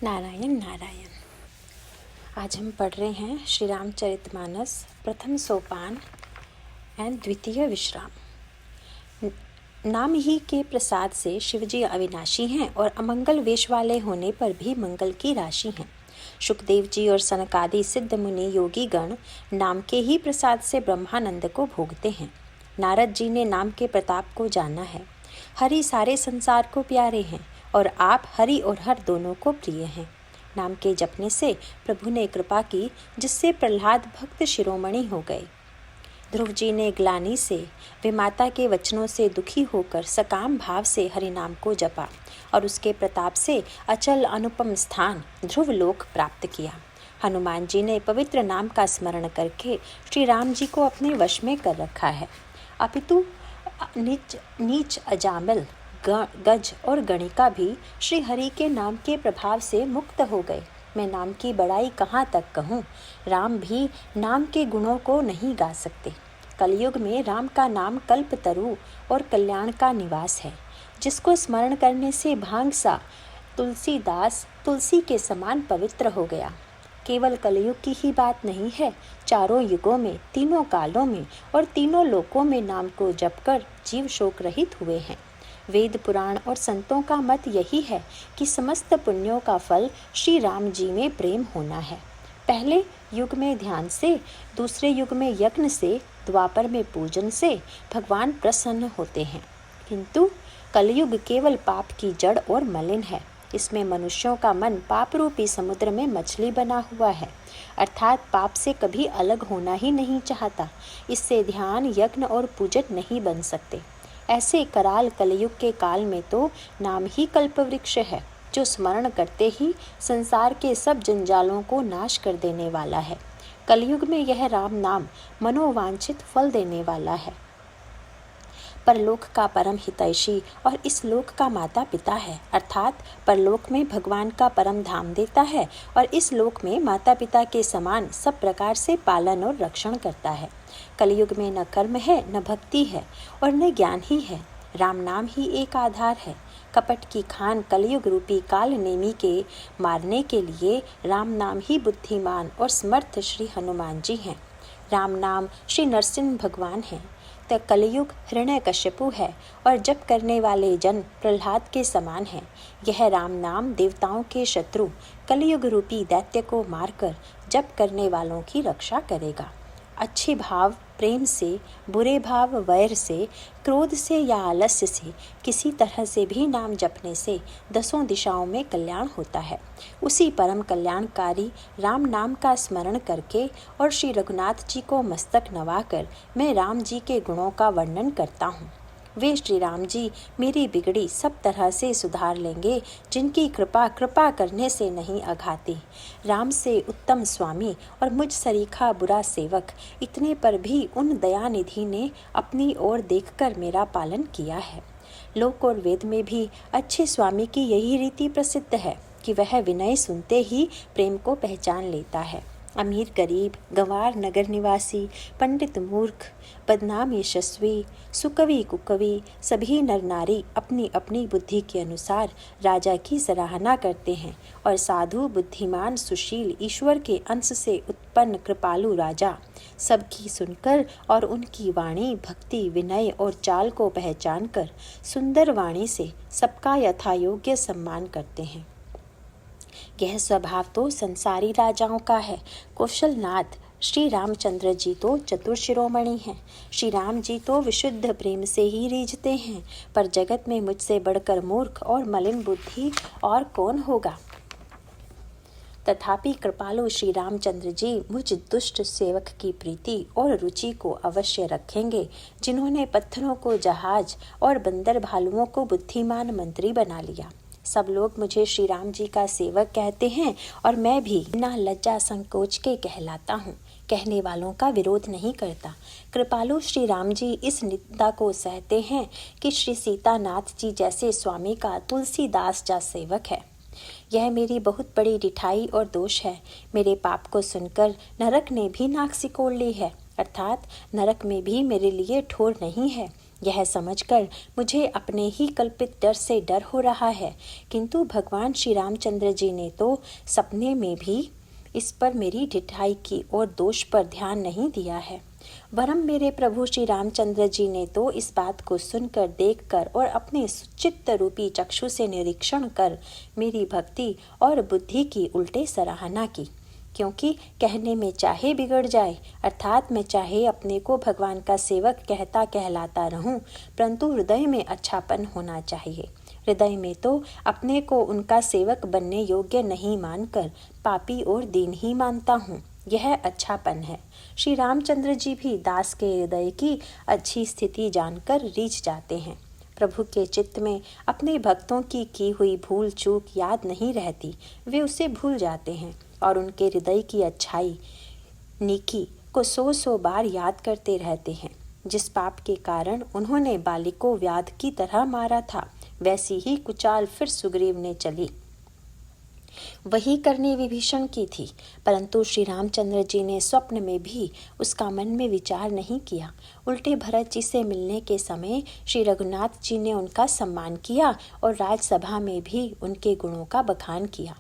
नारायण नारायण। आज हम पढ़ रहे हैं श्री रामचरितमानस प्रथम सोपान एंड द्वितीय विश्राम। नाम ही के प्रसाद से शिवजी अविनाशी हैं और अमंगल वेश वाले होने पर भी मंगल की राशि हैं। शुकदेव जी और सनकादि सिद्ध मुनि योगी गण नाम के ही प्रसाद से ब्रह्मानंद को भोगते हैं। नारद जी ने नाम के प्रताप को जाना है। हरि सारे संसार को प्यारे हैं और आप हरि और हर दोनों को प्रिय हैं। नाम के जपने से प्रभु ने कृपा की, जिससे प्रहलाद भक्त शिरोमणि हो गए। ध्रुव जी ने ग्लानि से वे माता के वचनों से दुखी होकर सकाम भाव से हरि नाम को जपा और उसके प्रताप से अचल अनुपम स्थान ध्रुव लोक प्राप्त किया। हनुमान जी ने पवित्र नाम का स्मरण करके श्री राम जी को अपने वश में कर रखा है। अपितु नीच अजामिल गज और गणिका भी श्री हरि के नाम के प्रभाव से मुक्त हो गए। मैं नाम की बड़ाई कहाँ तक कहूँ, राम भी नाम के गुणों को नहीं गा सकते। कलयुग में राम का नाम कल्पतरु और कल्याण का निवास है, जिसको स्मरण करने से भांग सा तुलसीदास तुलसी के समान पवित्र हो गया। केवल कलयुग की ही बात नहीं है, चारों युगों में, तीनों कालों में और तीनों लोकों में नाम को जपकर जीव शोक रहित हुए हैं। वेद पुराण और संतों का मत यही है कि समस्त पुण्यों का फल श्री राम जी में प्रेम होना है। पहले युग में ध्यान से, दूसरे युग में यज्ञ से, द्वापर में पूजन से भगवान प्रसन्न होते हैं। किंतु कलयुग केवल पाप की जड़ और मलिन है। इसमें मनुष्यों का मन पाप रूपी समुद्र में मछली बना हुआ है, अर्थात पाप से कभी अलग होना ही नहीं चाहता। इससे ध्यान, यज्ञ और पूजन नहीं बन सकते। ऐसे कराल कलयुग के काल में तो नाम ही कल्पवृक्ष है, जो स्मरण करते ही संसार के सब जंजालों को नाश कर देने वाला है। कलयुग में यह राम नाम मनोवांछित फल देने वाला है। परलोक का परम हितैषी और इस लोक का माता पिता है, अर्थात परलोक में भगवान का परम धाम देता है और इस लोक में माता पिता के समान सब प्रकार से पालन और रक्षण करता है। कलयुग में न कर्म है, न भक्ति है और न ज्ञान ही है। राम नाम ही एक आधार है। कपट की खान कलयुग रूपी काल नेमी के मारने के लिए राम नाम ही बुद्धिमान और समर्थ श्री हनुमान जी हैं। राम नाम श्री नरसिंह भगवान हैं। कलयुग हिरण्यकश्यपु है और जप करने वाले जन प्रहलाद के समान हैं। यह राम नाम देवताओं के शत्रु कलयुग रूपी दैत्य को मारकर जप करने वालों की रक्षा करेगा। अच्छे भाव प्रेम से, बुरे भाव वैर से, क्रोध से या आलस्य से किसी तरह से भी नाम जपने से दसों दिशाओं में कल्याण होता है। उसी परम कल्याणकारी राम नाम का स्मरण करके और श्री रघुनाथ जी को मस्तक नवाकर मैं राम जी के गुणों का वर्णन करता हूँ। वे श्री राम जी मेरी बिगड़ी सब तरह से सुधार लेंगे, जिनकी कृपा करने से नहीं अघाती। राम से उत्तम स्वामी और मुझ सरीखा बुरा सेवक, इतने पर भी उन दयानिधि ने अपनी ओर देखकर मेरा पालन किया है। लोक और वेद में भी अच्छे स्वामी की यही रीति प्रसिद्ध है कि वह विनय सुनते ही प्रेम को पहचान लेता है। अमीर गरीब, गंवार नगर निवासी, पंडित मूर्ख, बदनाम यशस्वी, सुकवि कुकवि, सभी नर नारी अपनी अपनी बुद्धि के अनुसार राजा की सराहना करते हैं और साधु, बुद्धिमान, सुशील, ईश्वर के अंश से उत्पन्न कृपालु राजा सबकी सुनकर और उनकी वाणी, भक्ति, विनय और चाल को पहचान कर सुंदर वाणी से सबका यथायोग्य सम्मान करते हैं। यह स्वभाव तो संसारी राजाओं का है। कौशलनाथ श्री रामचंद्र जी तो चतुर शिरोमणि हैं। श्री राम जी तो विशुद्ध प्रेम से ही रीझते हैं, पर जगत में मुझसे बढ़कर मूर्ख और मलिन बुद्धि और कौन होगा। तथापि कृपालु श्री रामचंद्र जी मुझ दुष्ट सेवक की प्रीति और रुचि को अवश्य रखेंगे, जिन्होंने पत्थरों को जहाज और बंदर भालुओं को बुद्धिमान मंत्री बना लिया। सब लोग मुझे श्री राम जी का सेवक कहते हैं और मैं भी बिना लज्जा संकोच के कहलाता हूँ। कहने वालों का विरोध नहीं करता। कृपालु श्री राम जी इस निंदा को सहते हैं कि श्री सीतानाथ जी जैसे स्वामी का तुलसीदास जा सेवक है। यह मेरी बहुत बड़ी रिठाई और दोष है। मेरे पाप को सुनकर नरक ने भी नाक सिकोड़ ली है, अर्थात नरक में भी मेरे लिए ठोर नहीं है। यह समझकर मुझे अपने ही कल्पित डर से डर हो रहा है, किंतु भगवान श्री रामचंद्र जी ने तो सपने में भी इस पर मेरी ढिठाई की और दोष पर ध्यान नहीं दिया है। वरम मेरे प्रभु श्री रामचंद्र जी ने तो इस बात को सुनकर, देखकर और अपने चित्त रूपी चक्षु से निरीक्षण कर मेरी भक्ति और बुद्धि की उल्टे सराहना की। क्योंकि कहने में चाहे बिगड़ जाए, अर्थात मैं चाहे अपने को भगवान का सेवक कहता कहलाता रहूं, परंतु हृदय में अच्छापन होना चाहिए। हृदय में तो अपने को उनका सेवक बनने योग्य नहीं मानकर पापी और दीन ही मानता हूँ। यह अच्छापन है। श्री रामचंद्र जी भी दास के हृदय की अच्छी स्थिति जानकर रीझ जाते हैं। प्रभु के चित्त में अपने भक्तों की हुई भूल चूक याद नहीं रहती, वे उसे भूल जाते हैं और उनके हृदय की अच्छाई नेकी को 100 बार याद करते रहते हैं। जिस पाप के कारण उन्होंने बाली को व्याध की तरह मारा था, वैसी ही कुचाल फिर सुग्रीव ने चली। वही करनी विभीषण की थी, परंतु श्री रामचंद्र जी ने स्वप्न में भी उसका मन में विचार नहीं किया। उल्टे भरत जी से मिलने के समय श्री रघुनाथ जी ने उनका सम्मान किया और राजसभा में भी उनके गुणों का बखान किया।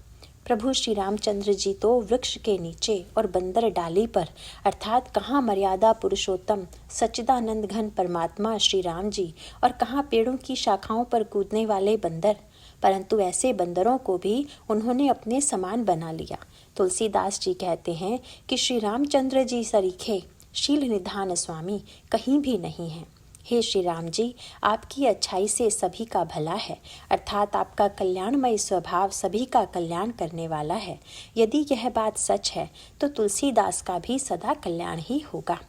प्रभु श्री रामचंद्र जी तो वृक्ष के नीचे और बंदर डाली पर, अर्थात कहाँ मर्यादा पुरुषोत्तम सच्चिदानंद घन परमात्मा श्री राम जी और कहाँ पेड़ों की शाखाओं पर कूदने वाले बंदर, परंतु ऐसे बंदरों को भी उन्होंने अपने समान बना लिया। तुलसीदास जी कहते हैं कि श्री रामचंद्र जी सरीखे शील निधान स्वामी कहीं भी नहीं है। हे श्री राम जी, आपकी अच्छाई से सभी का भला है, अर्थात आपका कल्याणमय स्वभाव सभी का कल्याण करने वाला है। यदि यह बात सच है तो तुलसीदास का भी सदा कल्याण ही होगा।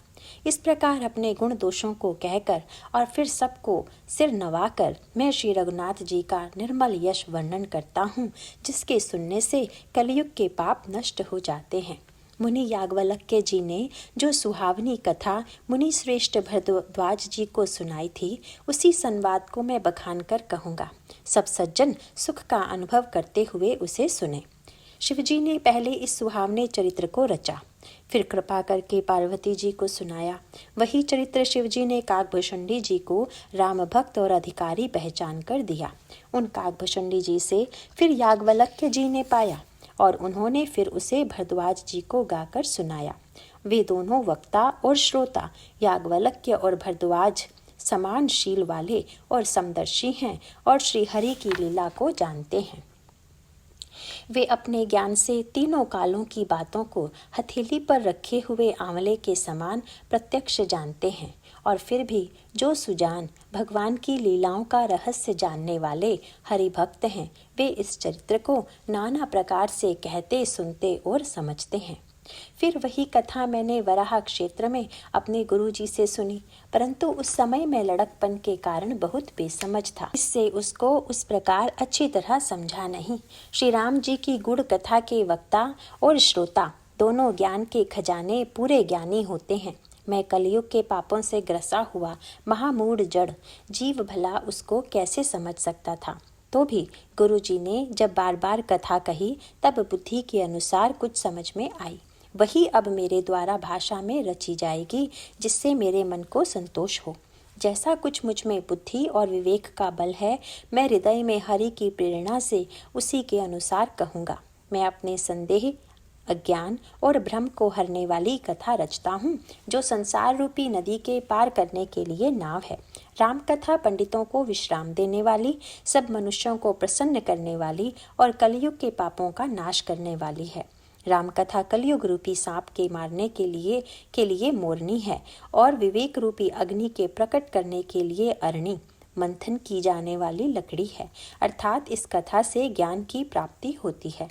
इस प्रकार अपने गुण दोषों को कहकर और फिर सबको सिर नवाकर मैं श्री रघुनाथ जी का निर्मल यश वर्णन करता हूँ, जिसके सुनने से कलयुग के पाप नष्ट हो जाते हैं। मुनि याज्ञवल्क्य जी ने जो सुहावनी कथा मुनि श्रेष्ठ भरद्वाज जी को सुनाई थी, उसी संवाद को मैं बखान कर कहूँगा। सब सज्जन सुख का अनुभव करते हुए उसे सुने। शिवजी ने पहले इस सुहावने चरित्र को रचा, फिर कृपा करके पार्वती जी को सुनाया। वही चरित्र शिवजी ने काकभूषणी जी को राम भक्त और अधिकारी पहचान कर दिया। उन काकभूषणी जी से फिर याज्ञवल्क्य जी ने पाया और उन्होंने फिर उसे भरद्वाज जी को गाकर सुनाया। वे दोनों वक्ता और श्रोता याज्ञवल्क्य और भरद्वाज समान शील वाले और समदर्शी हैं और श्री हरि की लीला को जानते हैं। वे अपने ज्ञान से तीनों कालों की बातों को हथेली पर रखे हुए आंवले के समान प्रत्यक्ष जानते हैं और फिर भी जो सुजान भगवान की लीलाओं का रहस्य जानने वाले हरि भक्त हैं, वे इस चरित्र को नाना प्रकार से कहते, सुनते और समझते हैं। फिर वही कथा मैंने वराह क्षेत्र में अपने गुरुजी से सुनी, परंतु उस समय मैं लड़कपन के कारण बहुत बेसमझ था, इससे उसको उस प्रकार अच्छी तरह समझा नहीं। श्री राम जी की गुड़ कथा के वक्ता और श्रोता दोनों ज्ञान के खजाने पूरे ज्ञानी होते हैं। मैं कलयुग के पापों से ग्रसा हुआ महामूढ़ जड़ जीव भला उसको कैसे समझ सकता था। तो भी गुरुजी ने जब बार बार कथा कही तब बुद्धि के अनुसार कुछ समझ में आई। वही अब मेरे द्वारा भाषा में रची जाएगी, जिससे मेरे मन को संतोष हो। जैसा कुछ मुझ में बुद्धि और विवेक का बल है, मैं हृदय में हरि की प्रेरणा से उसी के अनुसार कहूँगा। मैं अपने संदेह, अज्ञान और भ्रम को हरने वाली कथा रचता हूँ, जो संसार रूपी नदी के पार करने के लिए नाव है। राम कथा पंडितों को विश्राम देने वाली, सब मनुष्यों को प्रसन्न करने वाली और कलयुग के पापों का नाश करने वाली है। राम कथा कलयुग रूपी सांप के मारने के लिए मोरनी है और विवेक रूपी अग्नि के प्रकट करने के लिए अरणी, मंथन की जाने वाली लकड़ी है, अर्थात इस कथा से ज्ञान की प्राप्ति होती है।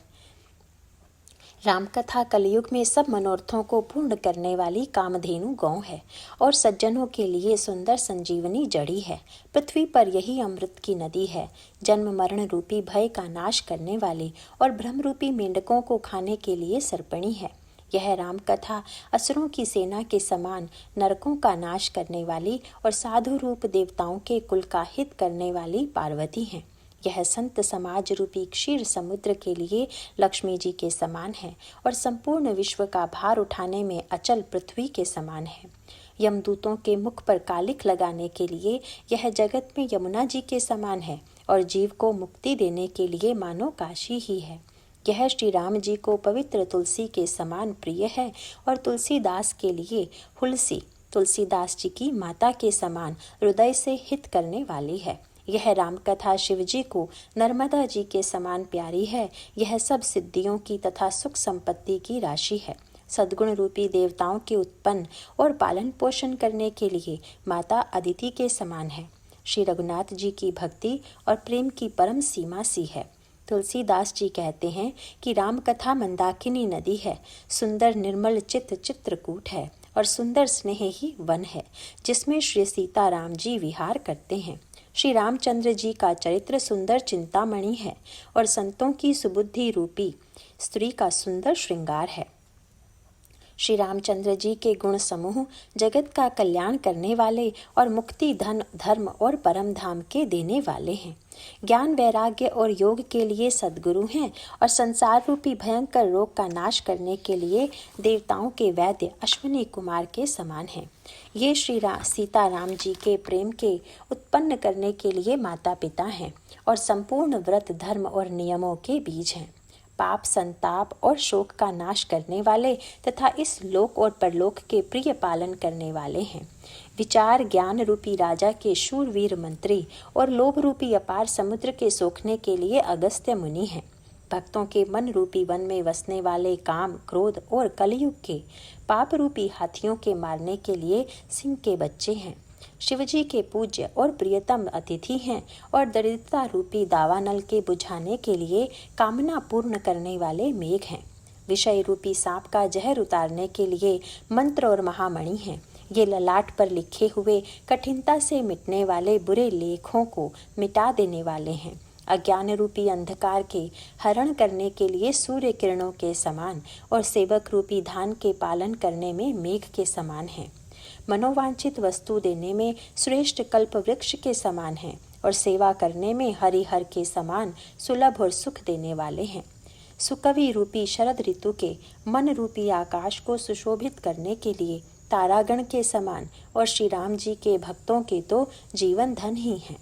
रामकथा कलयुग में सब मनोरथों को पूर्ण करने वाली कामधेनु गौ है और सज्जनों के लिए सुंदर संजीवनी जड़ी है। पृथ्वी पर यही अमृत की नदी है, जन्म मरण रूपी भय का नाश करने वाली और भ्रम रूपी मेंढकों को खाने के लिए सर्पणी है। यह रामकथा असुरों की सेना के समान नरकों का नाश करने वाली और साधु रूप देवताओं के कुल का हित करने वाली पार्वती है। यह संत समाज रूपी क्षीर समुद्र के लिए लक्ष्मी जी के समान है और संपूर्ण विश्व का भार उठाने में अचल पृथ्वी के समान है। यमदूतों के मुख पर कालिख लगाने के लिए यह जगत में यमुना जी के समान है और जीव को मुक्ति देने के लिए मानो काशी ही है। यह श्री राम जी को पवित्र तुलसी के समान प्रिय है और तुलसीदास के लिए हुलसी तुलसीदास जी की माता के समान हृदय से हित करने वाली है। यह राम कथा शिव जी को नर्मदा जी के समान प्यारी है। यह सब सिद्धियों की तथा सुख संपत्ति की राशि है। सद्गुण रूपी देवताओं के उत्पन्न और पालन पोषण करने के लिए माता अदिति के समान है। श्री रघुनाथ जी की भक्ति और प्रेम की परम सीमा सी है। तुलसीदास जी कहते हैं कि राम कथा मंदाकिनी नदी है, सुंदर निर्मल चित्त चित्रकूट है और सुंदर स्नेह ही वन है जिसमें श्री सीताराम जी विहार करते हैं। श्री रामचंद्र जी का चरित्र सुंदर चिंतामणि है और संतों की सुबुद्धि रूपी स्त्री का सुंदर श्रृंगार है। श्री रामचंद्र जी के गुण समूह जगत का कल्याण करने वाले और मुक्ति धन धर्म और परम धाम के देने वाले हैं। ज्ञान वैराग्य और योग के लिए सद्गुरु हैं और संसार रूपी भयंकर रोग का नाश करने के लिए देवताओं के वैद्य अश्विनी कुमार के समान हैं। ये श्री सीताराम जी के प्रेम के उत्पन्न करने के लिए माता पिता हैं और संपूर्ण व्रत धर्म और नियमों के बीज हैं। पाप संताप और शोक का नाश करने वाले तथा इस लोक और परलोक के प्रिय पालन करने वाले हैं। विचार ज्ञान रूपी राजा के शूरवीर मंत्री और लोभ रूपी अपार समुद्र के सोखने के लिए अगस्त्य मुनि हैं। भक्तों के मन रूपी वन में वसने वाले काम क्रोध और कलयुग के पाप रूपी हाथियों के मारने के लिए सिंह के बच्चे हैं। शिवजी के पूज्य और प्रियतम अतिथि हैं और दरिद्रता रूपी दावानल के बुझाने के लिए कामना पूर्ण करने वाले मेघ हैं। विषय रूपी सांप का जहर उतारने के लिए मंत्र और महामणि हैं। ये ललाट पर लिखे हुए कठिनता से मिटने वाले बुरे लेखों को मिटा देने वाले हैं। अज्ञान रूपी अंधकार के हरण करने के लिए सूर्य किरणों के समान और सेवक रूपी धान के पालन करने में मेघ के समान हैं। मनोवांछित वस्तु देने में श्रेष्ठ कल्प वृक्ष के समान हैं और सेवा करने में हरिहर के समान सुलभ और सुख देने वाले हैं। सुकवि रूपी शरद ऋतु के मन रूपी आकाश को सुशोभित करने के लिए तारागण के समान और श्री राम जी के भक्तों के तो जीवन धन ही हैं।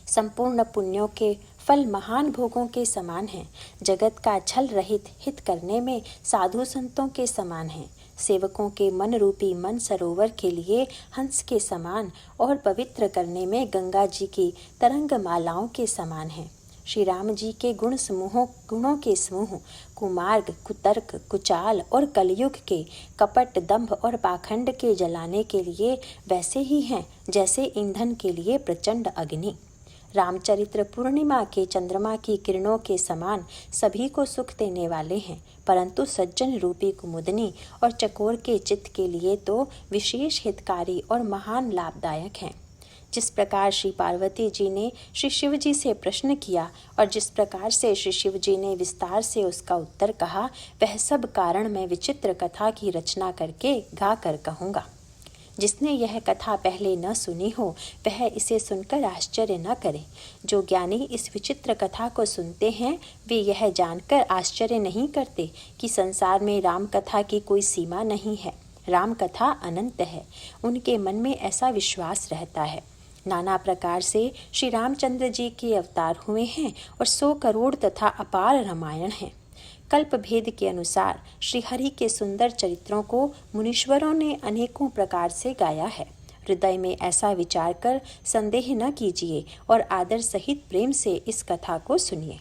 संपूर्ण पुण्यों के फल महान भोगों के समान हैं। जगत का छल रहित हित करने में साधु संतों के समान हैं। सेवकों के मन रूपी मन सरोवर के लिए हंस के समान और पवित्र करने में गंगा जी की तरंग मालाओं के समान हैं। श्री राम जी के गुणों के समूह कुमार्ग कुतर्क कुचाल और कलयुग के कपट दंभ और पाखंड के जलाने के लिए वैसे ही हैं जैसे ईंधन के लिए प्रचंड अग्नि। रामचरित्र पूर्णिमा के चंद्रमा की किरणों के समान सभी को सुख देने वाले हैं, परंतु सज्जन रूपी कुमुदनी और चकोर के चित्त के लिए तो विशेष हितकारी और महान लाभदायक हैं। जिस प्रकार श्री पार्वती जी ने श्री शिव जी से प्रश्न किया और जिस प्रकार से श्री शिव जी ने विस्तार से उसका उत्तर कहा, वह सब कारण मैं विचित्र कथा की रचना करके गा कर कहूँगा। जिसने यह कथा पहले न सुनी हो वह इसे सुनकर आश्चर्य न करे। जो ज्ञानी इस विचित्र कथा को सुनते हैं वे यह जानकर आश्चर्य नहीं करते कि संसार में राम कथा की कोई सीमा नहीं है। राम कथा अनंत है, उनके मन में ऐसा विश्वास रहता है। नाना प्रकार से श्री रामचंद्र जी के अवतार हुए हैं और 100 करोड़ तथा अपार रामायण हैं। कल्प भेद के अनुसार श्री हरि के सुंदर चरित्रों को मुनीश्वरों ने अनेकों प्रकार से गाया है। हृदय में ऐसा विचार कर संदेह न कीजिए और आदर सहित प्रेम से इस कथा को सुनिए।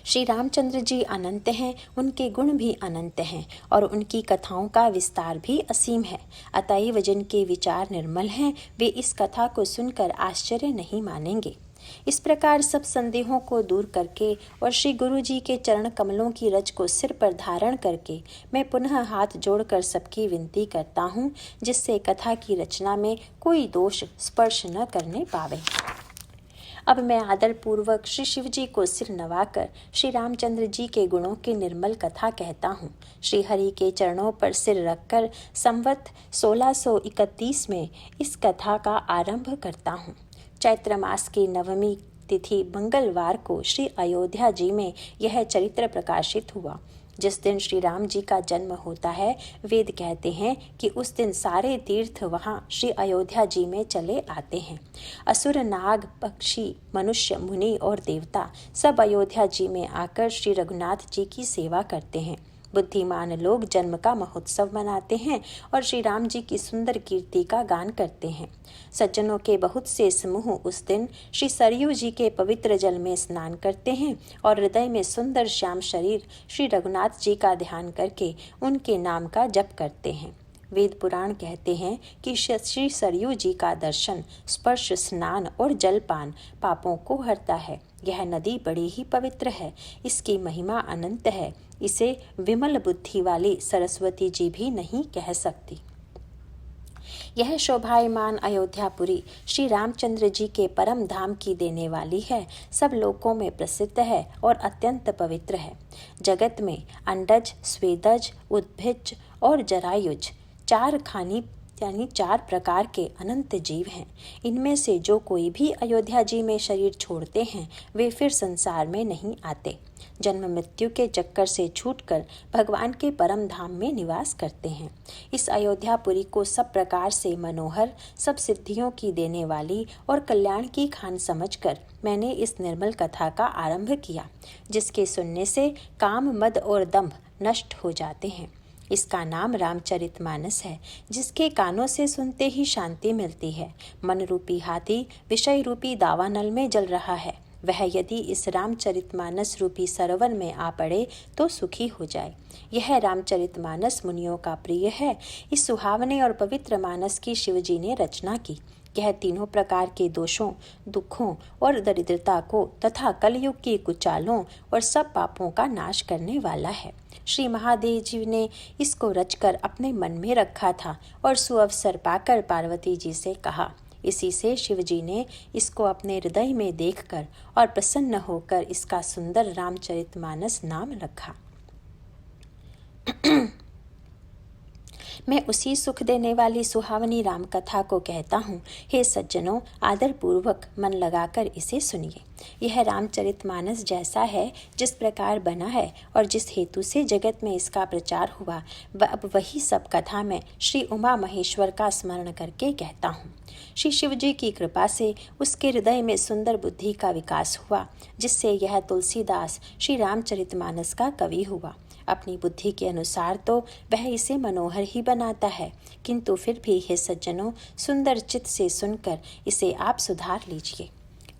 श्री रामचंद्र जी अनंत हैं, उनके गुण भी अनंत हैं और उनकी कथाओं का विस्तार भी असीम है। अतएव जिनके विचार निर्मल हैं वे इस कथा को सुनकर आश्चर्य नहीं मानेंगे। इस प्रकार सब संदेहों को दूर करके और श्री गुरु जी के चरण कमलों की रज को सिर पर धारण करके मैं पुनः हाथ जोड़कर सबकी विनती करता हूँ, जिससे कथा की रचना में कोई दोष स्पर्श न करने पावे। अब मैं आदर पूर्वक श्री शिव जी को सिर नवाकर श्री रामचंद्र जी के गुणों की निर्मल कथा कहता हूँ। श्री हरि के चरणों पर सिर रखकर संवत 1631 में इस कथा का आरंभ करता हूँ। चैत्र मास की नवमी तिथि मंगलवार को श्री अयोध्या जी में यह चरित्र प्रकाशित हुआ। जिस दिन श्री राम जी का जन्म होता है, वेद कहते हैं कि उस दिन सारे तीर्थ वहाँ श्री अयोध्या जी में चले आते हैं। असुर, नाग, पक्षी, मनुष्य, मुनि और देवता सब अयोध्या जी में आकर श्री रघुनाथ जी की सेवा करते हैं। बुद्धिमान लोग जन्म का महोत्सव मनाते हैं और श्री राम जी की सुंदर कीर्ति का गान करते हैं। सज्जनों के बहुत से समूह उस दिन श्री सरयू जी के पवित्र जल में स्नान करते हैं और हृदय में सुंदर श्याम शरीर श्री रघुनाथ जी का ध्यान करके उनके नाम का जप करते हैं। वेद पुराण कहते हैं कि श्री सरयू जी का दर्शन, स्पर्श, स्नान और जलपान पापों को हरता है। यह नदी बड़ी ही पवित्र है, इसकी महिमा अनंत है, इसे विमल बुद्धि वाली सरस्वती जी भी नहीं कह सकती। यह शोभायमान अयोध्यापुरी श्री रामचंद्र जी के परम धाम की देने वाली है, सब लोकों में प्रसिद्ध है और अत्यंत पवित्र है। जगत में अंडज, स्वेदज, उद्भिज और जरायुज चार खानी यानी 4 प्रकार के अनंत जीव हैं। इनमें से जो कोई भी अयोध्या जी में शरीर छोड़ते हैं वे फिर संसार में नहीं आते, जन्म मृत्यु के चक्कर से छूटकर भगवान के परम धाम में निवास करते हैं। इस अयोध्यापुरी को सब प्रकार से मनोहर, सब सिद्धियों की देने वाली और कल्याण की खान समझकर मैंने इस निर्मल कथा का आरंभ किया, जिसके सुनने से काम, मद और दंभ नष्ट हो जाते हैं। इसका नाम रामचरितमानस है, जिसके कानों से सुनते ही शांति मिलती है। मन रूपी हाथी विषय रूपी दावानल में जल रहा है, वह यदि इस रामचरितमानस रूपी सरोवर में आ पड़े तो सुखी हो जाए। यह रामचरितमानस मुनियों का प्रिय है। इस सुहावने और पवित्र मानस की शिवजी ने रचना की। यह तीनों प्रकार के दोषों, दुखों और दरिद्रता को तथा कलयुग की कुचालों और सब पापों का नाश करने वाला है। श्री महादेव जी ने इसको रचकर अपने मन में रखा था और सुअवसर पाकर पार्वती जी से कहा। इसी से शिव जी ने इसको अपने हृदय में देखकर और प्रसन्न होकर इसका सुंदर रामचरितमानस नाम रखा। मैं उसी सुख देने वाली सुहावनी राम कथा को कहता हूँ। हे सज्जनों, आदर पूर्वक मन लगाकर इसे सुनिए। यह रामचरितमानस जैसा है, जिस प्रकार बना है और जिस हेतु से जगत में इसका प्रचार हुआ, अब वही सब कथा मैं श्री उमा महेश्वर का स्मरण करके कहता हूँ। श्री शिव जी की कृपा से उसके हृदय में सुंदर बुद्धि का विकास हुआ, जिससे यह तुलसीदास श्री रामचरितमानस का कवि हुआ। अपनी बुद्धि के अनुसार तो वह इसे मनोहर ही बनाता है, किंतु फिर भी हे सज्जनों, सुंदर चित्त से सुनकर इसे आप सुधार लीजिए।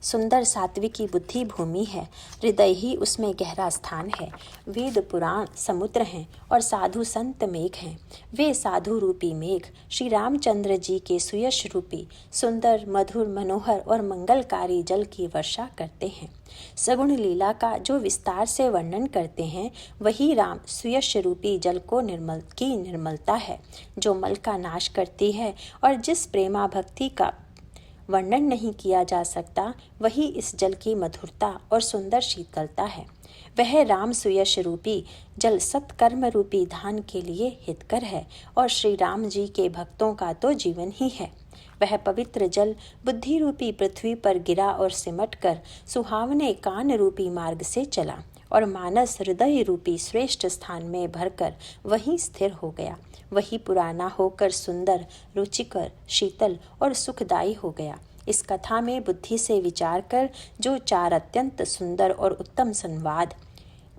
सुंदर सात्विकी बुद्धि भूमि है, हृदय ही उसमें गहरा स्थान है। वेद पुराण समुद्र हैं और साधु संत मेघ हैं। वे साधु रूपी मेघ श्री रामचंद्र जी के सुयश रूपी सुंदर, मधुर, मनोहर और मंगलकारी जल की वर्षा करते हैं। सगुण लीला का जो विस्तार से वर्णन करते हैं, वही राम सुयश रूपी जल को निर्मलता है, जो मल का नाश करती है, और जिस प्रेमा भक्ति का वर्णन नहीं किया जा सकता, वही इस जल की मधुरता और सुंदर शीतलता है। वह राम सुयश रूपी जल सत्कर्म रूपी धान के लिए हितकर है और श्री राम जी के भक्तों का तो जीवन ही है। वह पवित्र जल बुद्धि रूपी पृथ्वी पर गिरा और सिमट कर सुहावने कान रूपी मार्ग से चला और मानस हृदय रूपी श्रेष्ठ स्थान में भरकर वहीं स्थिर हो गया। वही पुराना होकर सुंदर, रुचिकर, शीतल और सुखदायी हो गया। इस कथा में बुद्धि से विचार कर जो 4 अत्यंत सुंदर और उत्तम संवाद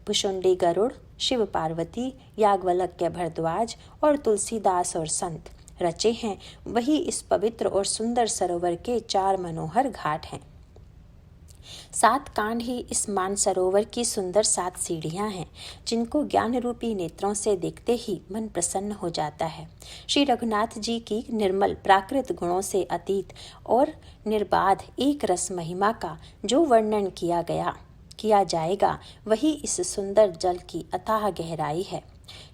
भुषुंडी गरुड़, शिव पार्वती, याज्ञवल्क्य भारद्वाज और तुलसीदास और संत रचे हैं, वही इस पवित्र और सुंदर सरोवर के 4 मनोहर घाट हैं। 7 कांड ही इस मानसरोवर की सुंदर 7 सीढ़ियां हैं, जिनको ज्ञान रूपी नेत्रों से देखते ही मन प्रसन्न हो जाता है। श्री रघुनाथ जी की निर्मल प्राकृत गुणों से अतीत और निर्बाध एक रस महिमा का जो वर्णन किया जाएगा, वही इस सुंदर जल की अथाह गहराई है।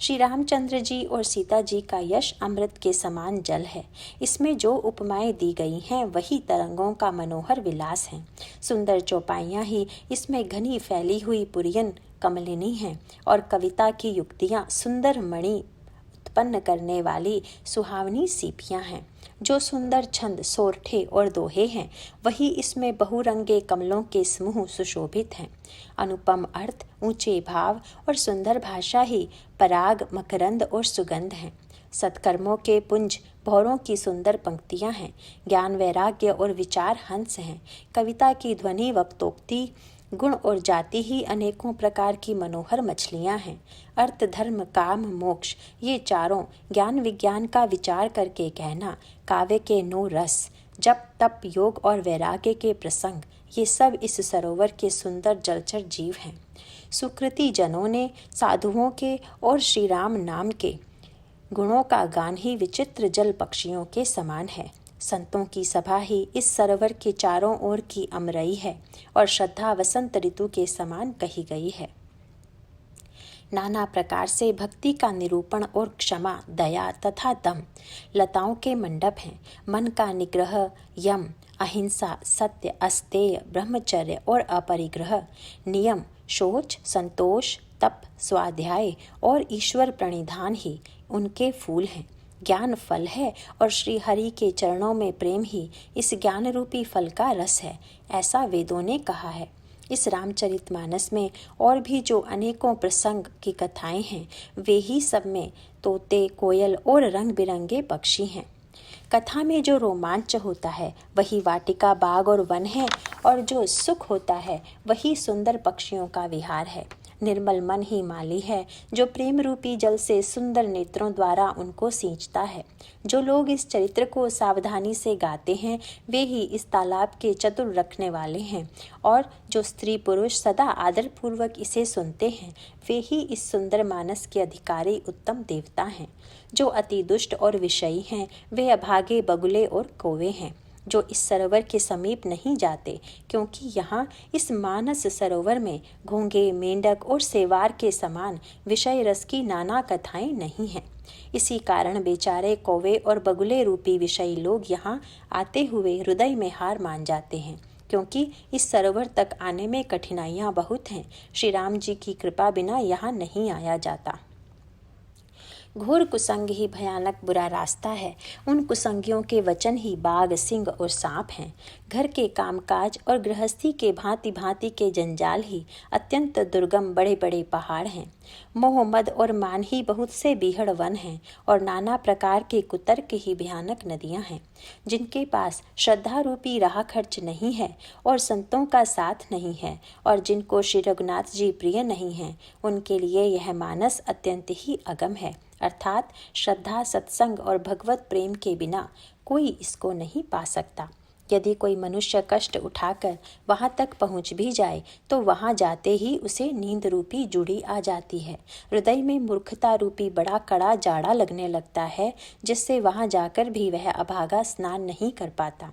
श्री रामचंद्र जी और सीता जी का यश अमृत के समान जल है। इसमें जो उपमाएं दी गई हैं, वही तरंगों का मनोहर विलास है। सुंदर चौपाइयां ही इसमें घनी फैली हुई पुरियन कमलिनी हैं और कविता की युक्तियां सुंदर मणि उत्पन्न करने वाली सुहावनी सीपियाँ हैं। जो सुंदर छंद, सोरठे और दोहे हैं, वही इसमें बहुरंगे कमलों के समूह सुशोभित हैं। अनुपम अर्थ, ऊंचे भाव और सुंदर भाषा ही पराग, मकरंद और सुगंध हैं। सत्कर्मों के पुंज भौरों की सुंदर पंक्तियां हैं। ज्ञान, वैराग्य और विचार हंस हैं। कविता की ध्वनि, वक्तोक्ति, गुण और जाति ही अनेकों प्रकार की मनोहर मछलियां हैं। अर्थ, धर्म, काम, मोक्ष, ये चारों ज्ञान विज्ञान का विचार करके कहना काव्य के 9 रस, जप, तप, योग और वैराग्य के प्रसंग, ये सब इस सरोवर के सुंदर जलचर जीव हैं। सुकृति जनों ने साधुओं के और श्री राम नाम के गुणों का गान ही विचित्र जल पक्षियों के समान है। संतों की सभा ही इस सरोवर के चारों ओर की अमरई है और श्रद्धा वसंत ऋतु के समान कही गई है। नाना प्रकार से भक्ति का निरूपण और क्षमा, दया तथा दम लताओं के मंडप हैं। मन का निग्रह, यम, अहिंसा, सत्य, अस्तेय, ब्रह्मचर्य और अपरिग्रह, नियम, शौच, संतोष, तप, स्वाध्याय और ईश्वर प्रणिधान ही उनके फूल हैं। ज्ञान फल है और श्री हरि के चरणों में प्रेम ही इस ज्ञान रूपी फल का रस है, ऐसा वेदों ने कहा है। इस रामचरितमानस में और भी जो अनेकों प्रसंग की कथाएं हैं, वे ही सब में तोते, कोयल और रंग बिरंगे पक्षी हैं। कथा में जो रोमांच होता है वही वाटिका, बाग और वन है, और जो सुख होता है वही सुंदर पक्षियों का विहार है। निर्मल मन ही माली है, जो प्रेम रूपी जल से सुंदर नेत्रों द्वारा उनको सींचता है। जो लोग इस चरित्र को सावधानी से गाते हैं, वे ही इस तालाब के चतुर रखने वाले हैं, और जो स्त्री पुरुष सदा आदर पूर्वक इसे सुनते हैं, वे ही इस सुंदर मानस के अधिकारी उत्तम देवता हैं। जो अति दुष्ट और विषयी हैं, वे अभागे, बगुले और कौवे हैं, जो इस सरोवर के समीप नहीं जाते, क्योंकि यहाँ इस मानस सरोवर में घोंगे, मेंढक और सेवार के समान विषय रस की नाना कथाएं नहीं हैं। इसी कारण बेचारे कौवे और बगुले रूपी विषयी लोग यहाँ आते हुए हृदय में हार मान जाते हैं, क्योंकि इस सरोवर तक आने में कठिनाइयाँ बहुत हैं। श्री राम जी की कृपा बिना यहाँ नहीं आया जाता। घोर कुसंग ही भयानक बुरा रास्ता है। उन कुसंगियों के वचन ही बाघ, सिंह और सांप हैं। घर के कामकाज और गृहस्थी के भांति भांति के जंजाल ही अत्यंत दुर्गम बड़े बड़े पहाड़ हैं। मोह, मद और मान ही बहुत से बीहड़ वन हैं, और नाना प्रकार के कुतर्क ही भयानक नदियां हैं। जिनके पास श्रद्धा रूपी राह खर्च नहीं है और संतों का साथ नहीं है, और जिनको श्री रघुनाथ जी प्रिय नहीं हैं, उनके लिए यह मानस अत्यंत ही अगम है। अर्थात श्रद्धा, सत्संग और भगवत प्रेम के बिना कोई इसको नहीं पा सकता। यदि कोई मनुष्य कष्ट उठाकर वहाँ तक पहुँच भी जाए, तो वहाँ जाते ही उसे नींद रूपी जुड़ी आ जाती है। हृदय में मूर्खता रूपी बड़ा कड़ा जाड़ा लगने लगता है, जिससे वहाँ जाकर भी वह अभागा स्नान नहीं कर पाता।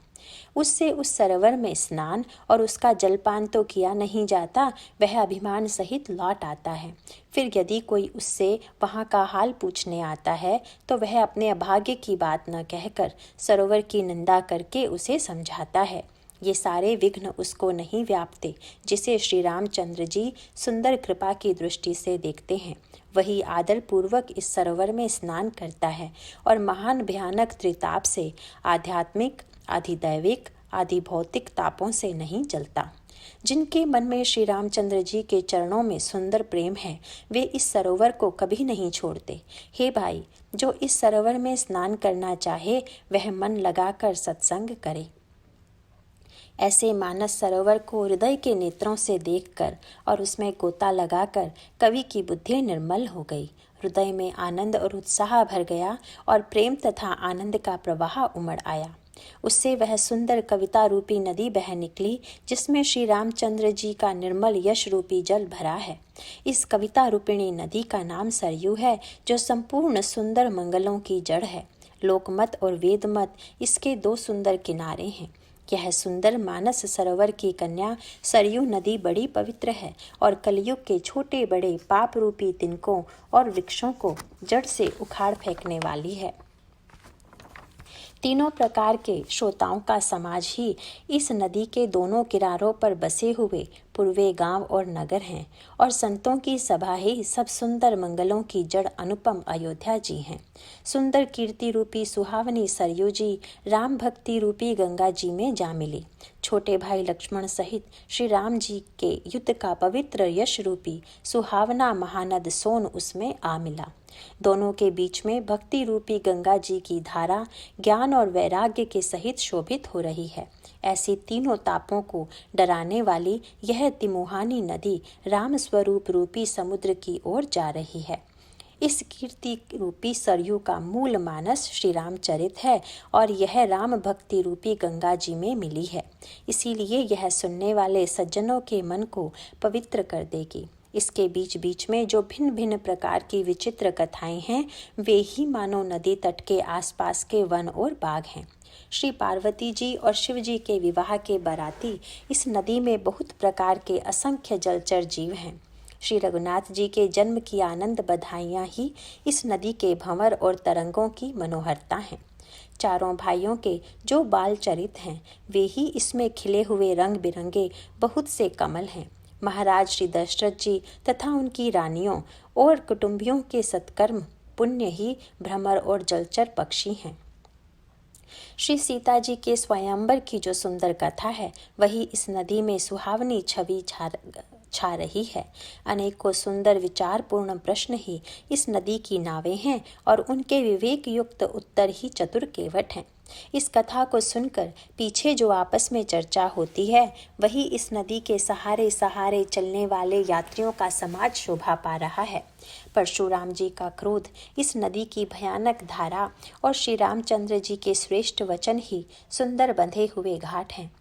उससे उस सरोवर में स्नान और उसका जलपान तो किया नहीं जाता, वह अभिमान सहित लौट आता है। फिर यदि कोई उससे वहाँ का हाल पूछने आता है, तो वह अपने अभाग्य की बात न कहकर सरोवर की निंदा करके उसे समझाता है। ये सारे विघ्न उसको नहीं व्यापते, जिसे श्री रामचंद्र जी सुंदर कृपा की दृष्टि से देखते हैं। वही आदर पूर्वक इस सरोवर में स्नान करता है और महान भयानक त्रिताप से, आध्यात्मिक, आधिदैविक, आदि भौतिक तापों से नहीं जलता। जिनके मन में श्री रामचंद्र जी के चरणों में सुंदर प्रेम है, वे इस सरोवर को कभी नहीं छोड़ते। हे भाई, जो इस सरोवर में स्नान करना चाहे, वह मन लगाकर सत्संग करे। ऐसे मानस सरोवर को हृदय के नेत्रों से देखकर और उसमें गोता लगाकर कवि की बुद्धि निर्मल हो गई। हृदय में आनंद और उत्साह भर गया और प्रेम तथा आनंद का प्रवाह उमड़ आया। उससे वह सुंदर कविता रूपी नदी बह निकली, जिसमें श्री रामचंद्र जी का निर्मल यश रूपी जल भरा है। इस कविता रूपिणी नदी का नाम सरयू है, जो संपूर्ण सुंदर मंगलों की जड़ है। लोकमत और वेदमत इसके 2 सुंदर किनारे हैं। यह सुंदर मानस सरोवर की कन्या सरयू नदी बड़ी पवित्र है और कलयुग के छोटे बड़े पाप रूपी तिनकों और वृक्षों को जड़ से उखाड़ फेंकने वाली है। तीनों प्रकार के श्रोताओं का समाज ही इस नदी के दोनों किनारों पर बसे हुए पूर्वे गांव और नगर हैं, और संतों की सभा ही सब सुंदर मंगलों की जड़ अनुपम अयोध्या जी हैं। सुंदर कीर्ति रूपी सुहावनी सरयू जी राम भक्ति रूपी गंगा जी में जा मिली। छोटे भाई लक्ष्मण सहित श्री राम जी के युद्ध का पवित्र यश रूपी सुहावना महानद सोन उसमें आ मिला। दोनों के बीच में भक्ति रूपी गंगा जी की धारा ज्ञान और वैराग्य के सहित शोभित हो रही है। ऐसी तीनों तापों को डराने वाली यह तिमुहानी नदी राम स्वरूप रूपी समुद्र की ओर जा रही है। इस कीर्ति रूपी सरयू का मूल मानस श्री रामचरित है और यह राम भक्ति रूपी गंगा जी में मिली है। इसीलिए यह सुनने वाले सज्जनों के मन को पवित्र कर देगी। इसके बीच बीच में जो भिन्न भिन्न प्रकार की विचित्र कथाएं हैं, वे ही मानो नदी तट के आसपास के वन और बाग हैं। श्री पार्वती जी और शिव जी के विवाह के बाराती इस नदी में बहुत प्रकार के असंख्य जलचर जीव हैं। श्री रघुनाथ जी के जन्म की आनंद बधाइयाँ ही इस नदी के भंवर और तरंगों की मनोहरता हैं। चारों भाइयों के जो बाल चरित हैं, वे ही इसमें खिले हुए रंग बिरंगे बहुत से कमल हैं। महाराज श्री दशरथ जी तथा उनकी रानियों और कुटुंबियों के सत्कर्म पुण्य ही भ्रमर और जलचर पक्षी हैं। श्री सीता जी के स्वयंवर की जो सुंदर कथा है, वही इस नदी में सुहावनी छवि छा रही है। अनेकों सुंदर विचारपूर्ण प्रश्न ही इस नदी की नावें हैं और उनके विवेक युक्त उत्तर ही चतुर केवट हैं। इस कथा को सुनकर पीछे जो आपस में चर्चा होती है, वही इस नदी के सहारे सहारे चलने वाले यात्रियों का समाज शोभा पा रहा है। परशुराम जी का क्रोध, इस नदी की भयानक धारा और श्री रामचंद्र जी के श्रेष्ठ वचन ही सुंदर बंधे हुए घाट हैं।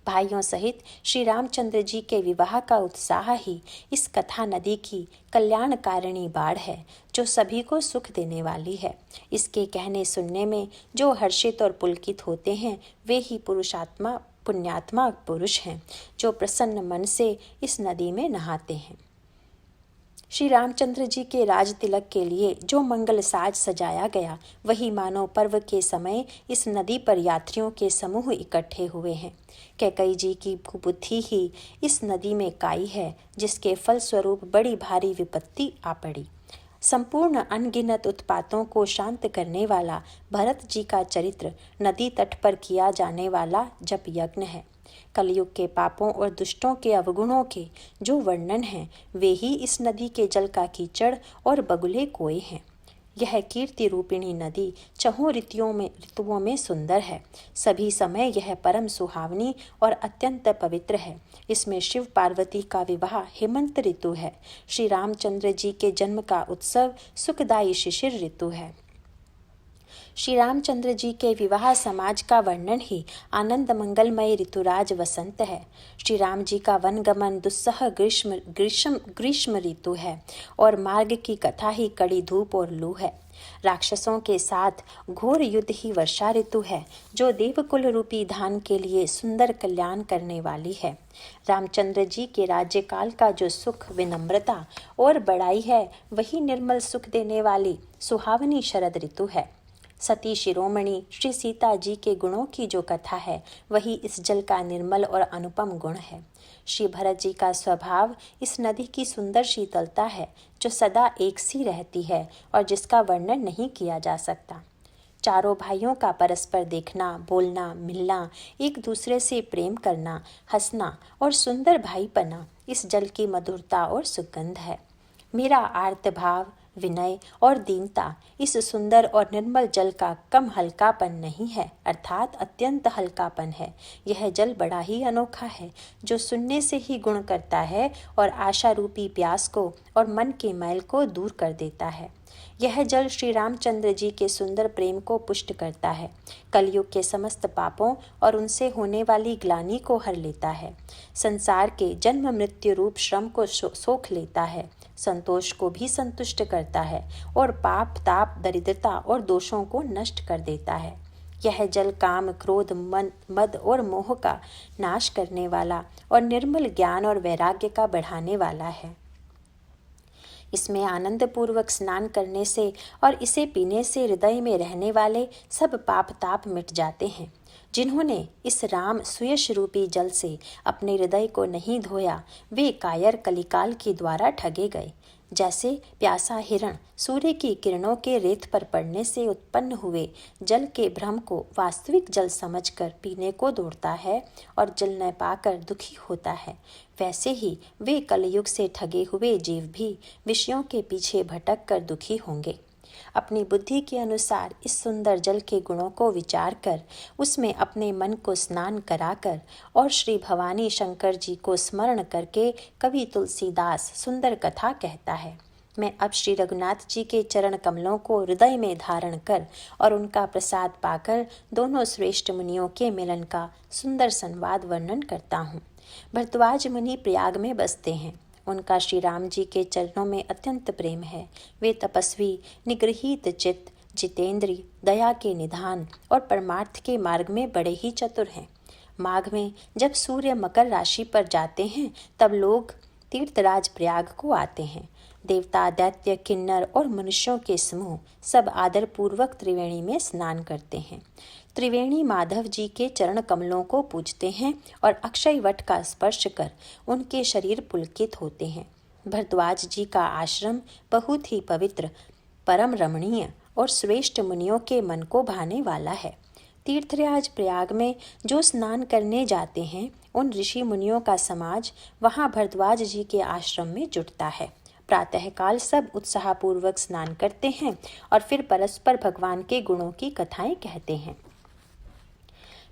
भाइयों सहित श्री रामचंद्र जी के विवाह का उत्साह ही इस कथा नदी की कल्याणकारिणी बाढ़ है, जो सभी को सुख देने वाली है। इसके कहने सुनने में जो हर्षित और पुलकित होते हैं, वे ही पुण्यात्मा पुरुष हैं, जो प्रसन्न मन से इस नदी में नहाते हैं। श्री रामचंद्र जी के राज तिलक के लिए जो मंगल साज सजाया गया, वही मानव पर्व के समय इस नदी पर यात्रियों के समूह इकट्ठे हुए हैं। कैकई जी की बुद्धि ही इस नदी में काई है, जिसके फलस्वरूप बड़ी भारी विपत्ति आ पड़ी। संपूर्ण अनगिनत उत्पातों को शांत करने वाला भरत जी का चरित्र नदी तट पर किया जाने वाला जप यज्ञ है। कलयुग के पापों और दुष्टों के अवगुणों के जो वर्णन हैं, वे ही इस नदी के जल का कीचड़ और बगुले कोए हैं। यह कीर्ति रूपिणी नदी चहुं ऋतुओं में सुंदर है। सभी समय यह परम सुहावनी और अत्यंत पवित्र है। इसमें शिव पार्वती का विवाह हेमंत ऋतु है। श्री रामचंद्र जी के जन्म का उत्सव सुखदायी शिशिर ऋतु है। श्री रामचंद्र जी के विवाह समाज का वर्णन ही आनंद मंगलमय ऋतुराज वसंत है। श्री राम जी का वनगमन दुस्सह ग्रीष्म ऋतु है और मार्ग की कथा ही कड़ी धूप और लू है। राक्षसों के साथ घोर युद्ध ही वर्षा ऋतु है, जो देवकुल रूपी धान के लिए सुंदर कल्याण करने वाली है। रामचंद्र जी के राज्यकाल का जो सुख, विनम्रता और बड़ाई है, वही निर्मल सुख देने वाली सुहावनी शरद ऋतु है। सती शिरोमणि श्री सीता जी के गुणों की जो कथा है, वही इस जल का निर्मल और अनुपम गुण है। श्री भरत जी का स्वभाव इस नदी की सुंदर शीतलता है, जो सदा एक सी रहती है और जिसका वर्णन नहीं किया जा सकता। चारों भाइयों का परस्पर देखना, बोलना, मिलना, एक दूसरे से प्रेम करना, हंसना और सुंदर भाईपना इस जल की मधुरता और सुगंध है। मेरा आर्त भाव, विनय और दीनता इस सुंदर और निर्मल जल का कम हल्कापन नहीं है, अर्थात अत्यंत हल्कापन है। यह जल बड़ा ही अनोखा है, जो सुनने से ही गुण करता है और आशा रूपी प्यास को और मन के मैल को दूर कर देता है। यह जल श्री रामचंद्र जी के सुंदर प्रेम को पुष्ट करता है, कलयुग के समस्त पापों और उनसे होने वाली ग्लानि को हर लेता है, संसार के जन्म मृत्यु रूप श्रम को सोख लेता है, संतोष को भी संतुष्ट करता है और पाप, ताप, दरिद्रता और दोषों को नष्ट कर देता है। यह जल काम, क्रोध, मद और मोह का नाश करने वाला और निर्मल ज्ञान और वैराग्य का बढ़ाने वाला है। इसमें आनंद पूर्वक स्नान करने से और इसे पीने से हृदय में रहने वाले सब पाप ताप मिट जाते हैं। जिन्होंने इस राम सुयश रूपी जल से अपने हृदय को नहीं धोया, वे कायर कलिकाल के द्वारा ठगे गए। जैसे प्यासा हिरण सूर्य की किरणों के रेत पर पड़ने से उत्पन्न हुए जल के भ्रम को वास्तविक जल समझकर पीने को दौड़ता है और जल न पाकर दुखी होता है, वैसे ही वे कलयुग से ठगे हुए जीव भी विषयों के पीछे भटक कर दुखी होंगे। अपनी बुद्धि के अनुसार इस सुंदर जल के गुणों को विचार कर उसमें अपने मन को स्नान कराकर और श्री भवानी शंकर जी को स्मरण करके कवि तुलसीदास सुंदर कथा कहता है। मैं अब श्री रघुनाथ जी के चरण कमलों को हृदय में धारण कर और उनका प्रसाद पाकर दोनों श्रेष्ठ मुनियों के मिलन का सुंदर संवाद वर्णन करता हूँ। भरद्वाज मुनि प्रयाग में बसते हैं। उनका श्री राम जी के चरणों में अत्यंत प्रेम है। वे तपस्वी, निगृहीत चित्त, जितेंद्रिय, दया के निधान और परमार्थ के मार्ग में बड़े ही चतुर हैं। माघ में जब सूर्य मकर राशि पर जाते हैं तब लोग तीर्थराज प्रयाग को आते हैं। देवता, दैत्य, किन्नर और मनुष्यों के समूह सब आदरपूर्वक त्रिवेणी में स्नान करते हैं। त्रिवेणी माधव जी के चरण कमलों को पूजते हैं और अक्षय वट का स्पर्श कर उनके शरीर पुलकित होते हैं। भरद्वाज जी का आश्रम बहुत ही पवित्र, परम रमणीय और श्रेष्ठ मुनियों के मन को भाने वाला है। तीर्थराज प्रयाग में जो स्नान करने जाते हैं उन ऋषि मुनियों का समाज वहाँ भरद्वाज जी के आश्रम में जुटता है। प्रातःकाल सब उत्साहपूर्वक स्नान करते हैं और फिर परस्पर भगवान के गुणों की कथाएं कहते हैं।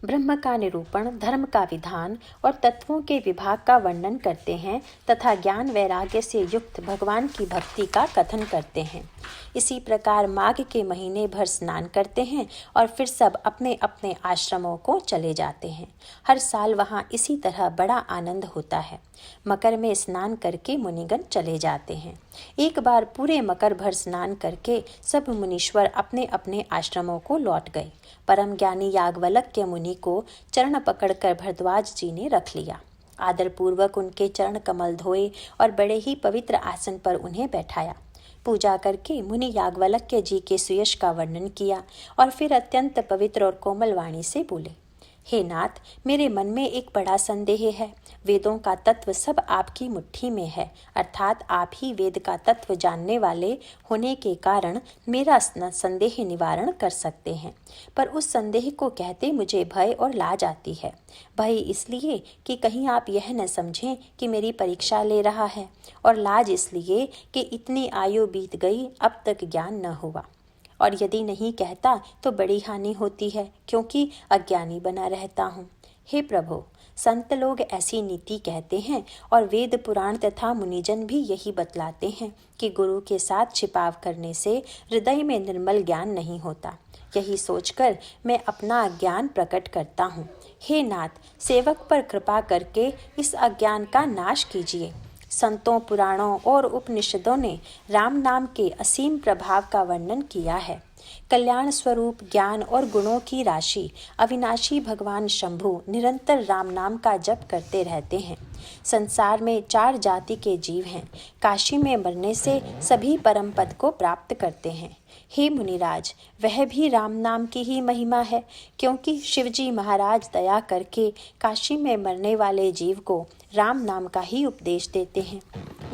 ब्रह्म का निरूपण, धर्म का विधान और तत्वों के विभाग का वर्णन करते हैं तथा ज्ञान वैराग्य से युक्त भगवान की भक्ति का कथन करते हैं। इसी प्रकार माघ के महीने भर स्नान करते हैं और फिर सब अपने अपने आश्रमों को चले जाते हैं। हर साल वहाँ इसी तरह बड़ा आनंद होता है। मकर में स्नान करके मुनिगण चले जाते हैं। एक बार पूरे मकर भर स्नान करके सब मुनीश्वर अपने अपने आश्रमों को लौट गए। परम ज्ञानी याज्ञवल्क्य मुनि को चरण पकड़कर भरद्वाज जी ने रख लिया। आदरपूर्वक उनके चरण कमल धोए और बड़े ही पवित्र आसन पर उन्हें बैठाया। पूजा करके मुनि याज्ञवल्क्य जी के सुयश का वर्णन किया और फिर अत्यंत पवित्र और कोमल वाणी से बोले, हे नाथ, मेरे मन में एक बड़ा संदेह है। वेदों का तत्व सब आपकी मुट्ठी में है, अर्थात आप ही वेद का तत्व जानने वाले होने के कारण मेरा संदेह निवारण कर सकते हैं। पर उस संदेह को कहते मुझे भय और लाज आती है। भय इसलिए कि कहीं आप यह न समझें कि मेरी परीक्षा ले रहा है, और लाज इसलिए कि इतनी आयु बीत गई अब तक ज्ञान न हुआ, और यदि नहीं कहता तो बड़ी हानि होती है क्योंकि अज्ञानी बना रहता हूँ। हे प्रभु, संत लोग ऐसी नीति कहते हैं और वेद पुराण तथा मुनिजन भी यही बतलाते हैं कि गुरु के साथ छिपाव करने से हृदय में निर्मल ज्ञान नहीं होता। यही सोचकर मैं अपना अज्ञान प्रकट करता हूँ। हे नाथ, सेवक पर कृपा करके इस अज्ञान का नाश कीजिए। संतों, पुराणों और उपनिषदों ने राम नाम के असीम प्रभाव का वर्णन किया है। कल्याण स्वरूप ज्ञान और गुणों की राशि अविनाशी भगवान शंभु निरंतर राम नाम का जप करते रहते हैं। संसार में 4 जाति के जीव हैं। काशी में मरने से सभी परम पद को प्राप्त करते हैं। हे मुनिराज, वह भी राम नाम की ही महिमा है, क्योंकि शिवजी महाराज दया करके काशी में मरने वाले जीव को राम नाम का ही उपदेश देते हैं।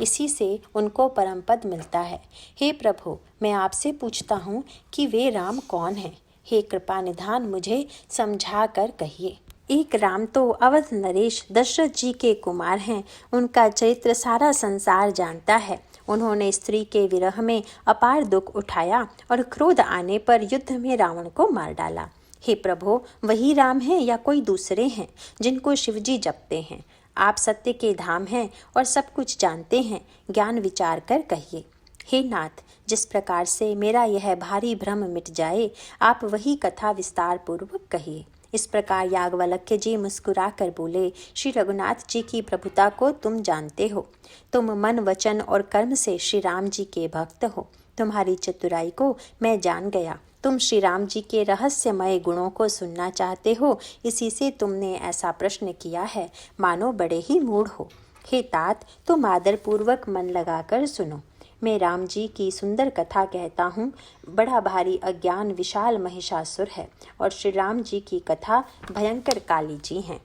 इसी से उनको परम पद मिलता है। हे प्रभु, मैं आपसे पूछता हूँ कि वे राम कौन हैं? हे कृपा निधान, मुझे समझा कर कहिए। एक राम तो अवध नरेश दशरथ जी के कुमार हैं। उनका चरित्र सारा संसार जानता है। उन्होंने स्त्री के विरह में अपार दुख उठाया और क्रोध आने पर युद्ध में रावण को मार डाला। हे प्रभु, वही राम हैं या कोई दूसरे हैं जिनको शिवजी जपते हैं? आप सत्य के धाम हैं और सब कुछ जानते हैं, ज्ञान विचार कर कहिए। हे नाथ, जिस प्रकार से मेरा यह भारी भ्रम मिट जाए, आप वही कथा विस्तार पूर्वक कहिए। इस प्रकार याज्ञवल्क्य जी मुस्कुरा कर बोले, श्री रघुनाथ जी की प्रभुता को तुम जानते हो। तुम मन, वचन और कर्म से श्री राम जी के भक्त हो। तुम्हारी चतुराई को मैं जान गया। तुम श्री राम जी के रहस्यमय गुणों को सुनना चाहते हो, इसी से तुमने ऐसा प्रश्न किया है, मानो बड़े ही मूढ़ हो। हे तात, तुम आदरपूर्वक मन लगाकर सुनो। मैं राम जी की सुंदर कथा कहता हूँ। बड़ा भारी अज्ञान विशाल महिषासुर है और श्री राम जी की कथा भयंकर काली जी हैं।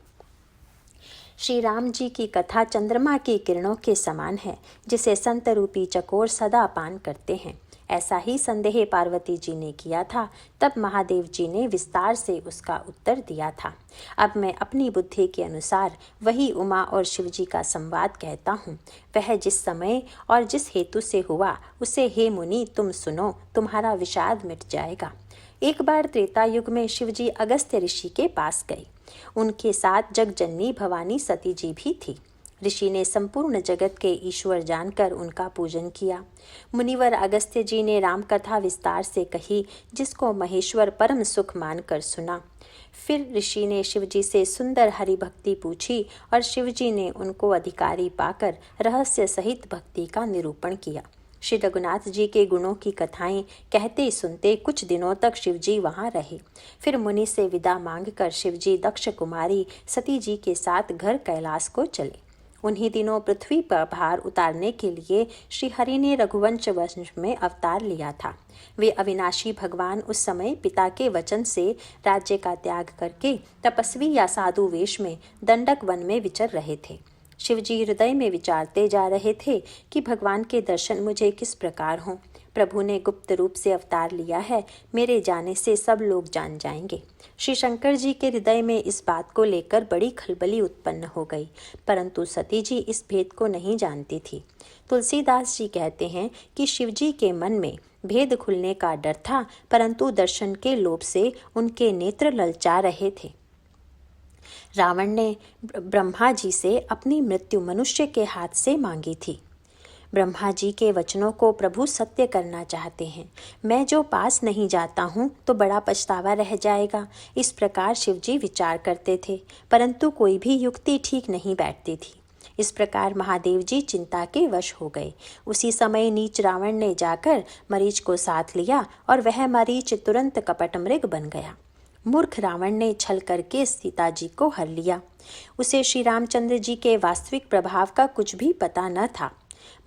श्री राम जी की कथा चंद्रमा की किरणों के समान है, जिसे संत रूपी चकोर सदा पान करते हैं। ऐसा ही संदेह पार्वती जी ने किया था। तब महादेव जी ने विस्तार से उसका उत्तर दिया था। अब मैं अपनी बुद्धि के अनुसार वही उमा और शिव जी का संवाद कहता हूँ। वह जिस समय और जिस हेतु से हुआ उसे हे मुनि तुम सुनो, तुम्हारा विषाद मिट जाएगा। एक बार त्रेता युग में शिव जी अगस्त्य ऋषि के पास गए। उनके साथ जगजननी भवानी सती जी भी थी। ऋषि ने संपूर्ण जगत के ईश्वर जानकर उनका पूजन किया। मुनिवर अगस्त्य जी ने राम कथा विस्तार से कही, जिसको महेश्वर परम सुख मानकर सुना। फिर ऋषि ने शिवजी से सुंदर हरि भक्ति पूछी और शिवजी ने उनको अधिकारी पाकर रहस्य सहित भक्ति का निरूपण किया। श्री रघुनाथ जी के गुणों की कथाएं कहते सुनते कुछ दिनों तक शिवजी वहां रहे। फिर मुनि से विदा मांगकर शिवजी दक्ष कुमारी सती जी के साथ घर कैलाश को चले। उन्हीं दिनों पृथ्वी पर भार उतारने के लिए श्री हरि ने रघुवंश वंश में अवतार लिया था। वे अविनाशी भगवान उस समय पिता के वचन से राज्य का त्याग करके तपस्वी या साधु वेश में दंडक वन में विचर रहे थे। शिवजी हृदय में विचारते जा रहे थे कि भगवान के दर्शन मुझे किस प्रकार हों। प्रभु ने गुप्त रूप से अवतार लिया है, मेरे जाने से सब लोग जान जाएंगे। श्री शंकर जी के हृदय में इस बात को लेकर बड़ी खलबली उत्पन्न हो गई, परंतु सती जी इस भेद को नहीं जानती थी। तुलसीदास जी कहते हैं कि शिवजी के मन में भेद खुलने का डर था, परंतु दर्शन के लोभ से उनके नेत्र ललचा रहे थे। रावण ने ब्रह्मा जी से अपनी मृत्यु मनुष्य के हाथ से मांगी थी। ब्रह्मा जी के वचनों को प्रभु सत्य करना चाहते हैं। मैं जो पास नहीं जाता हूँ तो बड़ा पछतावा रह जाएगा। इस प्रकार शिवजी विचार करते थे, परंतु कोई भी युक्ति ठीक नहीं बैठती थी। इस प्रकार महादेव जी चिंता के वश हो गए। उसी समय नीच रावण ने जाकर मरीच को साथ लिया और वह मरीच तुरंत कपट मृग बन गया। मूर्ख रावण ने छल करके सीता जी को हर लिया। उसे श्री रामचंद्र जी के वास्तविक प्रभाव का कुछ भी पता न था।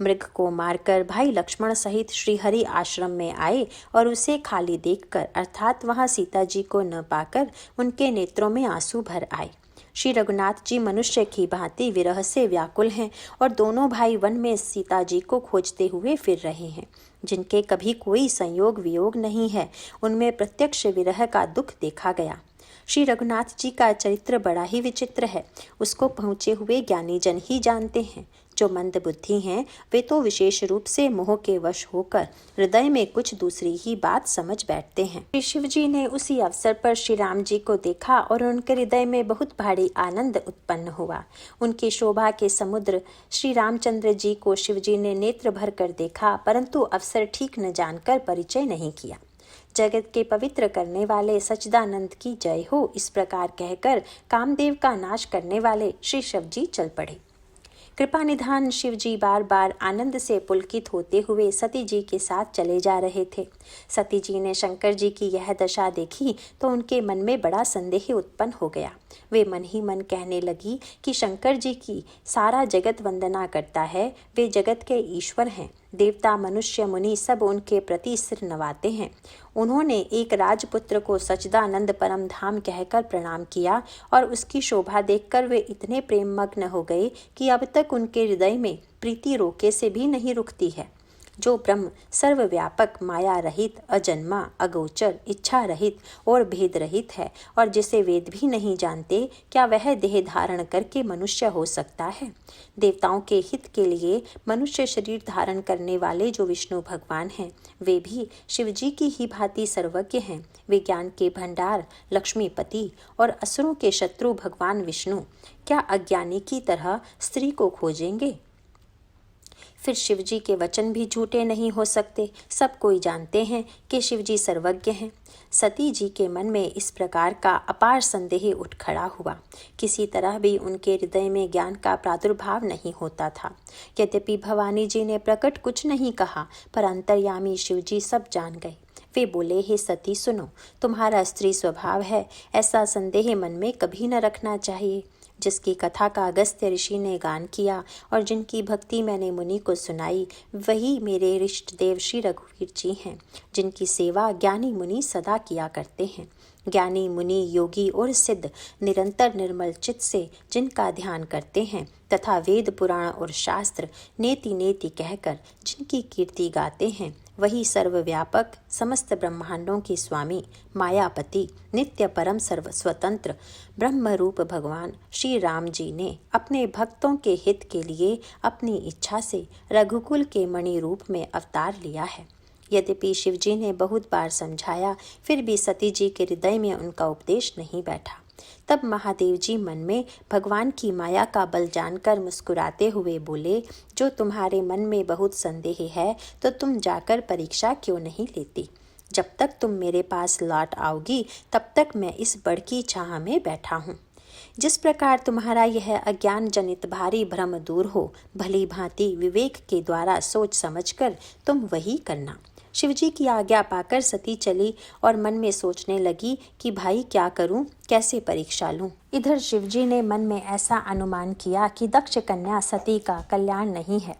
मृग को मारकर भाई लक्ष्मण सहित श्री हरि आश्रम में आए और उसे खाली देखकर अर्थात वहां सीता जी को न पाकर उनके नेत्रों में आंसू भर आए। श्री रघुनाथ जी मनुष्य की भांति विरह से व्याकुल हैं और दोनों भाई वन में सीता जी को खोजते हुए फिर रहे हैं। जिनके कभी कोई संयोग वियोग नहीं है, उनमें प्रत्यक्ष विरह का दुख देखा गया। श्री रघुनाथ जी का चरित्र बड़ा ही विचित्र है। उसको पहुँचे हुए ज्ञानी जन ही जानते हैं। जो मंद बुद्धि हैं वे तो विशेष रूप से मोह के वश होकर हृदय में कुछ दूसरी ही बात समझ बैठते हैं। श्री शिव जी ने उसी अवसर पर श्री राम जी को देखा और उनके हृदय में बहुत भारी आनंद उत्पन्न हुआ। उनकी शोभा के समुद्र श्री रामचंद्र जी को शिव जी ने नेत्र भर कर देखा, परंतु अवसर ठीक न जानकर परिचय नहीं किया। जगत के पवित्र करने वाले सच्चिदानंद की जय हो, इस प्रकार कहकर कामदेव का नाश करने वाले श्री शिव जी चल पड़े। कृपा निधान शिव जी बार बार आनंद से पुलकित होते हुए सती जी के साथ चले जा रहे थे। सती जी ने शंकर जी की यह दशा देखी तो उनके मन में बड़ा संदेह उत्पन्न हो गया। वे मन ही मन कहने लगी कि शंकर जी की सारा जगत वंदना करता है, वे जगत के ईश्वर हैं। देवता मनुष्य मुनि सब उनके प्रति सिर नवाते हैं। उन्होंने एक राजपुत्र को सच्चिदानंद परम धाम कहकर प्रणाम किया और उसकी शोभा देखकर वे इतने प्रेममग्न हो गए कि अब तक उनके हृदय में प्रीति रोके से भी नहीं रुकती है। जो ब्रह्म सर्वव्यापक, माया रहित, अजन्मा, अगोचर, इच्छा रहित और भेद रहित है और जिसे वेद भी नहीं जानते, क्या वह देह धारण करके मनुष्य हो सकता है? देवताओं के हित के लिए मनुष्य शरीर धारण करने वाले जो विष्णु भगवान हैं, वे भी शिवजी की ही भांति सर्वज्ञ हैं। वे ज्ञान के भंडार, लक्ष्मीपति और असुरों के शत्रु भगवान विष्णु क्या अज्ञानी की तरह स्त्री को खोजेंगे? फिर शिवजी के वचन भी झूठे नहीं हो सकते। सब कोई जानते हैं कि शिवजी सर्वज्ञ हैं। सती जी के मन में इस प्रकार का अपार संदेह उठ खड़ा हुआ। किसी तरह भी उनके हृदय में ज्ञान का प्रादुर्भाव नहीं होता था। यद्यपि भवानी जी ने प्रकट कुछ नहीं कहा, पर अंतर्यामी शिवजी सब जान गए। वे बोले, हे सती सुनो, तुम्हारा स्त्री स्वभाव है, ऐसा संदेह मन में कभी न रखना चाहिए। जिसकी कथा का अगस्त्य ऋषि ने गान किया और जिनकी भक्ति मैंने मुनि को सुनाई, वही मेरे इष्ट देव श्री रघुवीर जी हैं, जिनकी सेवा ज्ञानी मुनि सदा किया करते हैं। ज्ञानी मुनि, योगी और सिद्ध निरंतर निर्मल चित्त से जिनका ध्यान करते हैं तथा वेद पुराण और शास्त्र नेति नेति कहकर जिनकी कीर्ति गाते हैं, वही सर्वव्यापक समस्त ब्रह्मांडों के स्वामी, मायापति, नित्य परम सर्व स्वतंत्र ब्रह्म रूप भगवान श्री राम जी ने अपने भक्तों के हित के लिए अपनी इच्छा से रघुकुल के मणि रूप में अवतार लिया है। यद्यपि शिव जी ने बहुत बार समझाया, फिर भी सती जी के हृदय में उनका उपदेश नहीं बैठा। तब महादेव जी मन में भगवान की माया का बल जानकर मुस्कुराते हुए बोले, जो तुम्हारे मन में बहुत संदेह है तो तुम जाकर परीक्षा क्यों नहीं लेती? जब तक तुम मेरे पास लौट आओगी तब तक मैं इस बड़की छाह में बैठा हूँ। जिस प्रकार तुम्हारा यह अज्ञान जनित भारी भ्रम दूर हो, भली भांति विवेक के द्वारा सोच समझकर तुम वही करना। शिवजी की आज्ञा पाकर सती चली और मन में सोचने लगी कि भाई क्या करूं, कैसे परीक्षा लूं। इधर शिवजी ने मन में ऐसा अनुमान किया कि दक्ष कन्या सती का कल्याण नहीं है।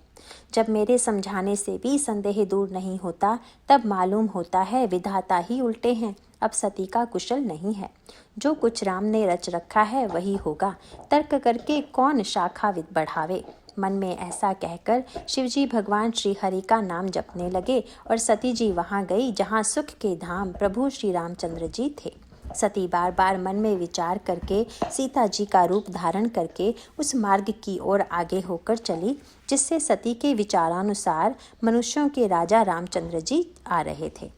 जब मेरे समझाने से भी संदेह दूर नहीं होता, तब मालूम होता है विधाता ही उल्टे हैं। अब सती का कुशल नहीं है। जो कुछ राम ने रच रखा है वही होगा। तर्क करके कौन शाखा बढ़ावे। मन में ऐसा कहकर शिवजी भगवान श्री हरि का नाम जपने लगे और सती जी वहां गई जहां सुख के धाम प्रभु श्री रामचंद्र जी थे। सती बार बार मन में विचार करके सीता जी का रूप धारण करके उस मार्ग की ओर आगे होकर चली जिससे सती के विचारानुसार मनुष्यों के राजा रामचंद्र जी आ रहे थे।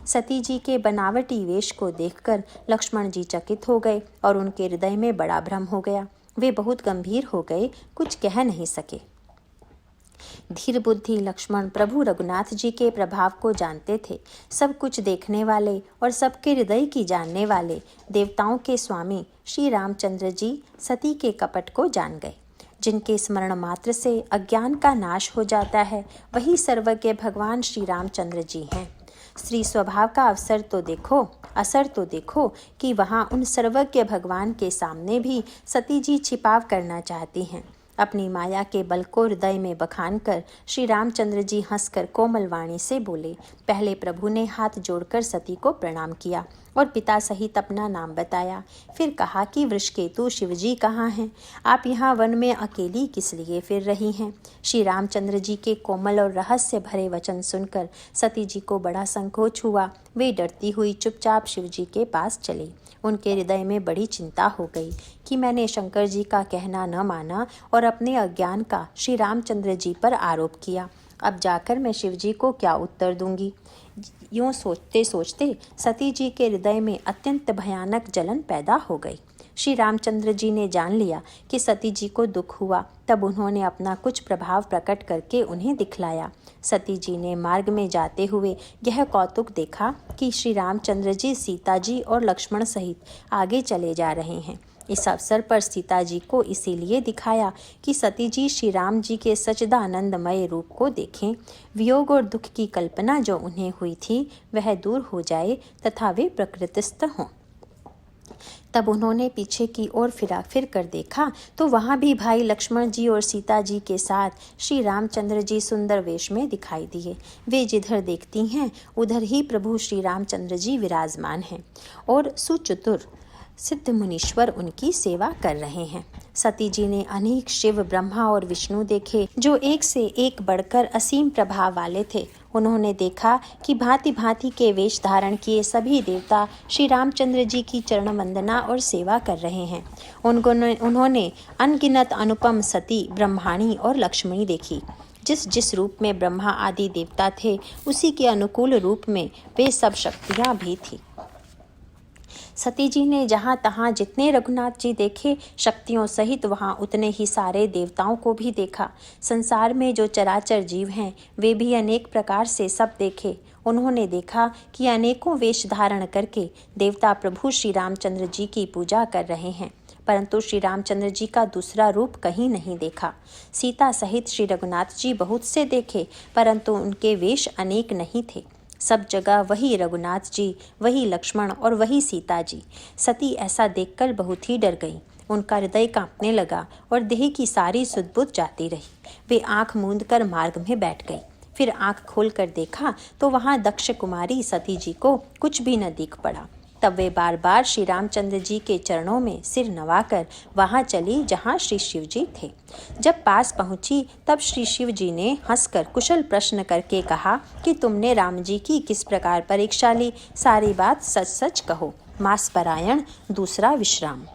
सती जी के बनावटी वेश को देखकर लक्ष्मण जी चकित हो गए और उनके हृदय में बड़ा भ्रम हो गया। वे बहुत गंभीर हो गए, कुछ कह नहीं सके। धीर बुद्धि लक्ष्मण प्रभु रघुनाथ जी के प्रभाव को जानते थे। सब कुछ देखने वाले और सबके हृदय की जानने वाले देवताओं के स्वामी श्री रामचंद्र जी सती के कपट को जान गए। जिनके स्मरण मात्र से अज्ञान का नाश हो जाता है, वही सर्वज्ञ भगवान श्री रामचंद्र जी हैं। स्त्री स्वभाव का असर तो देखो कि वहाँ उन सर्वज्ञ भगवान के सामने भी सती जी छिपाव करना चाहती हैं। अपनी माया के बल को हृदय में बखान कर श्री रामचंद्र जी हंसकर कोमल वाणी से बोले। पहले प्रभु ने हाथ जोड़कर सती को प्रणाम किया और पिता सहित अपना नाम बताया। फिर कहा कि वृषकेतु शिवजी कहाँ हैं? आप यहाँ वन में अकेली किस लिए फिर रही हैं? श्री रामचंद्र जी के कोमल और रहस्य भरे वचन सुनकर सती जी को बड़ा संकोच हुआ। वे डरती हुई चुपचाप शिवजी के पास चली। उनके हृदय में बड़ी चिंता हो गई कि मैंने शंकर जी का कहना न माना और अपने अज्ञान का श्री रामचंद्र जी पर आरोप किया। अब जाकर मैं शिवजी को क्या उत्तर दूंगी? यूँ सोचते सोचते सती जी के हृदय में अत्यंत भयानक जलन पैदा हो गई। श्री रामचंद्र जी ने जान लिया कि सती जी को दुख हुआ। तब उन्होंने अपना कुछ प्रभाव प्रकट करके उन्हें दिखलाया। सती जी ने मार्ग में जाते हुए यह कौतुक देखा कि श्री रामचंद्र जी सीता जी और लक्ष्मण सहित आगे चले जा रहे हैं। इस अवसर पर सीता जी को इसीलिए दिखाया कि सती जी श्री राम जी के सच्चिदानंदमय रूप को देखें, वियोग और दुख की कल्पना जो उन्हें हुई थी वह दूर हो जाए तथा वे प्रकृतिस्थ हों। तब उन्होंने पीछे की ओर फिर कर देखा तो वहाँ भी भाई लक्ष्मण जी और सीता जी के साथ श्री रामचंद्र जी सुंदर वेश में दिखाई दिए। वे जिधर देखती हैं उधर ही प्रभु श्री रामचंद्र जी विराजमान हैं और सुचतुर सिद्ध मुनीश्वर उनकी सेवा कर रहे हैं। सती जी ने अनेक शिव, ब्रह्मा और विष्णु देखे जो एक से एक बढ़कर असीम प्रभाव वाले थे। उन्होंने देखा कि भांति भांति के वेश धारण किए सभी देवता श्री रामचंद्र जी की चरण वंदना और सेवा कर रहे हैं। उन्होंने अनगिनत अनुपम सती, ब्रह्माणी और लक्ष्मणी देखी। जिस जिस रूप में ब्रह्मा आदि देवता थे उसी के अनुकूल रूप में वे सब शक्तियाँ भी थी। सती जी ने जहाँ तहाँ जितने रघुनाथ जी देखे शक्तियों सहित वहाँ उतने ही सारे देवताओं को भी देखा। संसार में जो चराचर जीव हैं वे भी अनेक प्रकार से सब देखे। उन्होंने देखा कि अनेकों वेश धारण करके देवता प्रभु श्री रामचंद्र जी की पूजा कर रहे हैं, परंतु श्री रामचंद्र जी का दूसरा रूप कहीं नहीं देखा। सीता सहित श्री रघुनाथ जी बहुत से देखे, परंतु उनके वेश अनेक नहीं थे। सब जगह वही रघुनाथ जी, वही लक्ष्मण और वही सीता जी। सती ऐसा देखकर बहुत ही डर गई। उनका हृदय कांपने लगा और देह की सारी सुध-बुध जाती रही। वे आंख मूंद कर मार्ग में बैठ गई। फिर आंख खोलकर देखा तो वहां दक्ष कुमारी सती जी को कुछ भी न दिख पड़ा। तब वे बार बार श्री रामचंद्र जी के चरणों में सिर नवाकर वहां चली जहां श्री शिव जी थे। जब पास पहुंची तब श्री शिव जी ने हंसकर कुशल प्रश्न करके कहा कि तुमने राम जी की किस प्रकार परीक्षा ली, सारी बात सच सच कहो। मास परायण, दूसरा विश्राम।